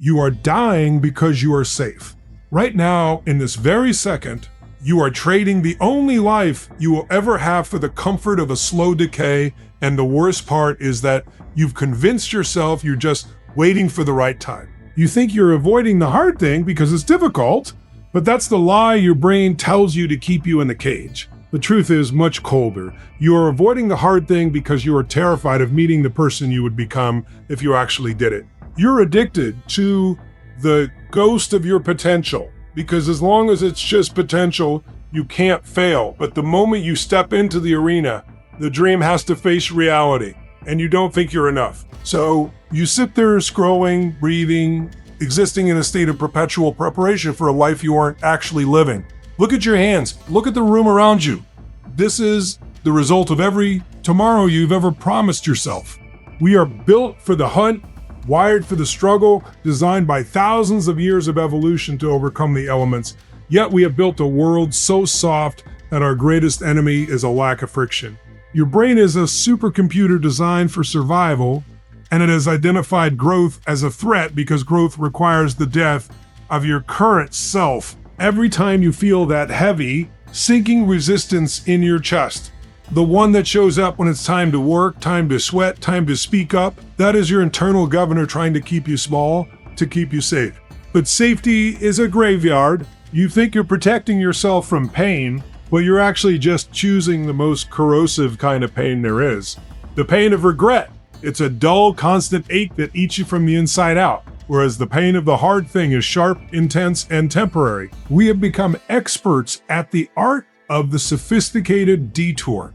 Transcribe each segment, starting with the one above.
You are dying because you are safe. Right now, in this very second, you are trading the only life you will ever have for the comfort of a slow decay, and the worst part is that you've convinced yourself you're just waiting for the right time. You think you're avoiding the hard thing because it's difficult, but that's the lie your brain tells you to keep you in the cage. The truth is much colder. You are avoiding the hard thing because you are terrified of meeting the person you would become if you actually did it. You're addicted to the ghost of your potential, because as long as it's just potential, you can't fail. But the moment you step into the arena, the dream has to face reality, and you don't think you're enough. So you sit there scrolling, breathing, existing in a state of perpetual preparation for a life you aren't actually living. Look at your hands. Look at the room around you. This is the result of every tomorrow you've ever promised yourself. We are built for the hunt, wired for the struggle, designed by thousands of years of evolution to overcome the elements. Yet we have built a world so soft that our greatest enemy is a lack of friction. Your brain is a supercomputer designed for survival, and it has identified growth as a threat because growth requires the death of your current self. Every time you feel that heavy, sinking resistance in your chest, the one that shows up when it's time to work, time to sweat, time to speak up, that is your internal governor trying to keep you small, to keep you safe. But safety is a graveyard. You think you're protecting yourself from pain, but you're actually just choosing the most corrosive kind of pain there is. The pain of regret. It's a dull, constant ache that eats you from the inside out, whereas the pain of the hard thing is sharp, intense, and temporary. We have become experts at the art of the sophisticated detour.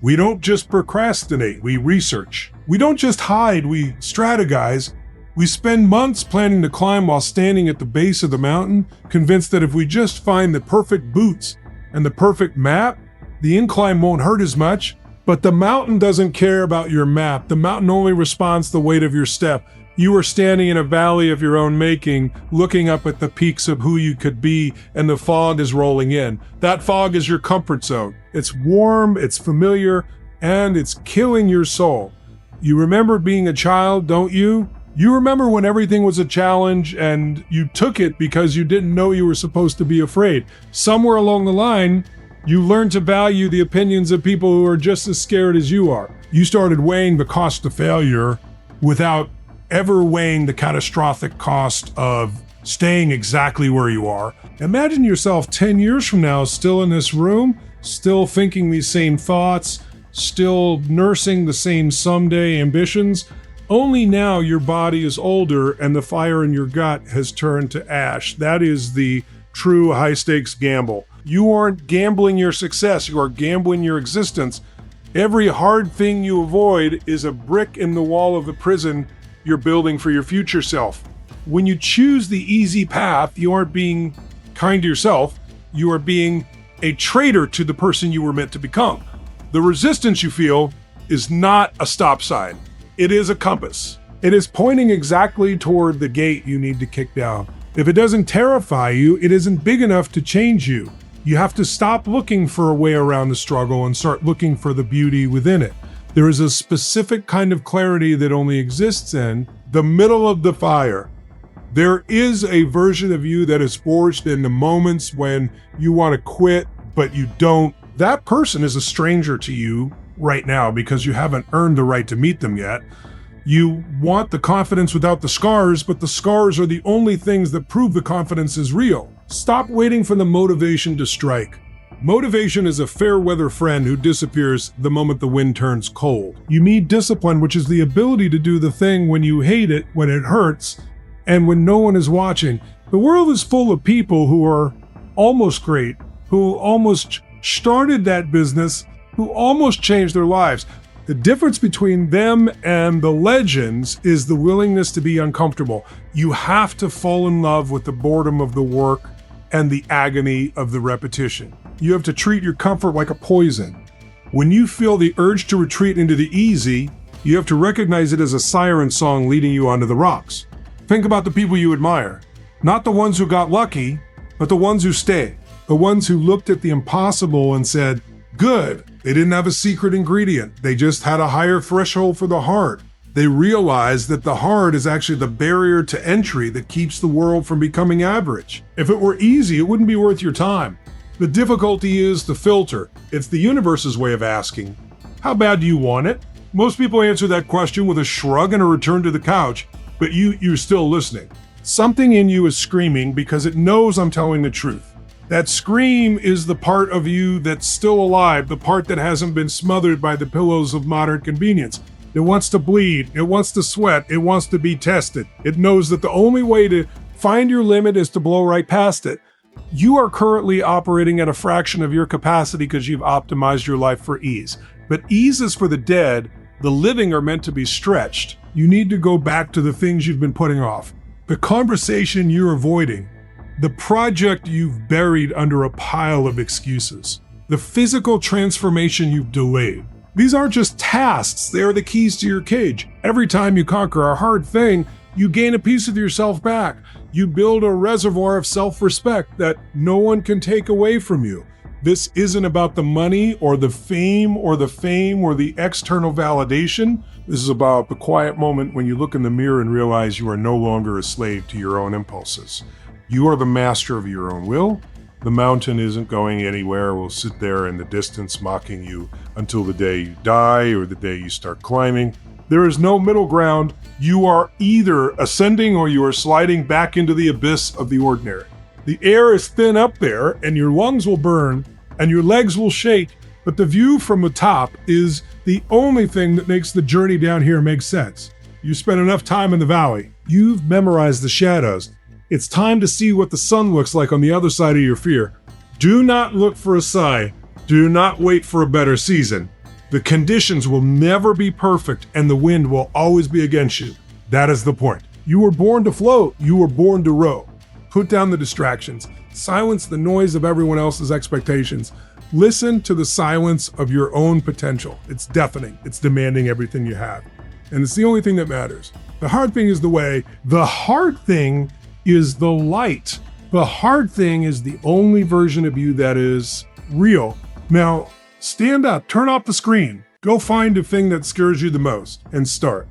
We don't just procrastinate, we research. We don't just hide, we strategize. We spend months planning to climb while standing at the base of the mountain, convinced that if we just find the perfect boots and the perfect map, the incline won't hurt as much. But the mountain doesn't care about your map. The mountain only responds to the weight of your step. You are standing in a valley of your own making, looking up at the peaks of who you could be, and the fog is rolling in. That fog is your comfort zone. It's warm, it's familiar, and it's killing your soul. You remember being a child, don't you? You remember when everything was a challenge and you took it because you didn't know you were supposed to be afraid. Somewhere along the line, you learned to value the opinions of people who are just as scared as you are. You started weighing the cost of failure without ever weighing the catastrophic cost of staying exactly where you are. Imagine yourself 10 years from now still in this room, still thinking these same thoughts, still nursing the same someday ambitions. Only now your body is older and the fire in your gut has turned to ash. That is the true high-stakes gamble. You aren't gambling your success, you are gambling your existence. Every hard thing you avoid is a brick in the wall of the prison you're building for your future self. When you choose the easy path, you aren't being kind to yourself, you are being a traitor to the person you were meant to become. The resistance you feel is not a stop sign. It is a compass. It is pointing exactly toward the gate you need to kick down. If it doesn't terrify you, it isn't big enough to change you. You have to stop looking for a way around the struggle and start looking for the beauty within it. There is a specific kind of clarity that only exists in the middle of the fire. There is a version of you that is forged in the moments when you want to quit, but you don't. That person is a stranger to you right now because you haven't earned the right to meet them yet. You want the confidence without the scars, but the scars are the only things that prove the confidence is real. Stop waiting for the motivation to strike. Motivation is a fair weather friend who disappears the moment the wind turns cold. You need discipline, which is the ability to do the thing when you hate it, when it hurts, and when no one is watching. The world is full of people who are almost great, who almost started that business, who almost changed their lives. The difference between them and the legends is the willingness to be uncomfortable. You have to fall in love with the boredom of the work and the agony of the repetition. You have to treat your comfort like a poison. When you feel the urge to retreat into the easy, you have to recognize it as a siren song leading you onto the rocks. Think about the people you admire. Not the ones who got lucky, but the ones who stayed. The ones who looked at the impossible and said, good. They didn't have a secret ingredient. They just had a higher threshold for the hard. They realize that the hard is actually the barrier to entry that keeps the world from becoming average. If it were easy, it wouldn't be worth your time. The difficulty is the filter. It's the universe's way of asking, how bad do you want it? Most people answer that question with a shrug and a return to the couch, but you're still listening. Something in you is screaming because it knows I'm telling the truth. That scream is the part of you that's still alive, the part that hasn't been smothered by the pillows of modern convenience. It wants to bleed, it wants to sweat, it wants to be tested. It knows that the only way to find your limit is to blow right past it. You are currently operating at a fraction of your capacity because you've optimized your life for ease. But ease is for the dead. The living are meant to be stretched. You need to go back to the things you've been putting off. The conversation you're avoiding. The project you've buried under a pile of excuses. The physical transformation you've delayed. These aren't just tasks, they are the keys to your cage. Every time you conquer a hard thing, you gain a piece of yourself back. You build a reservoir of self-respect that no one can take away from you. This isn't about the money or the fame or the external validation. This is about the quiet moment when you look in the mirror and realize you are no longer a slave to your own impulses. You are the master of your own will. The mountain isn't going anywhere. It will sit there in the distance mocking you until the day you die or the day you start climbing. There is no middle ground. You are either ascending or you are sliding back into the abyss of the ordinary. The air is thin up there and your lungs will burn and your legs will shake, but the view from the top is the only thing that makes the journey down here make sense. You spent enough time in the valley. You've memorized the shadows. It's time to see what the sun looks like on the other side of your fear. Do not look for a sign. Do not wait for a better season. The conditions will never be perfect and the wind will always be against you. That is the point. You were born to float. You were born to row. Put down the distractions. Silence the noise of everyone else's expectations. Listen to the silence of your own potential. It's deafening. It's demanding everything you have. And it's the only thing that matters. The hard thing is the way. The hard thing is the light. The hard thing is the only version of you that is real. Now, stand up, turn off the screen, go find the thing that scares you the most, and start.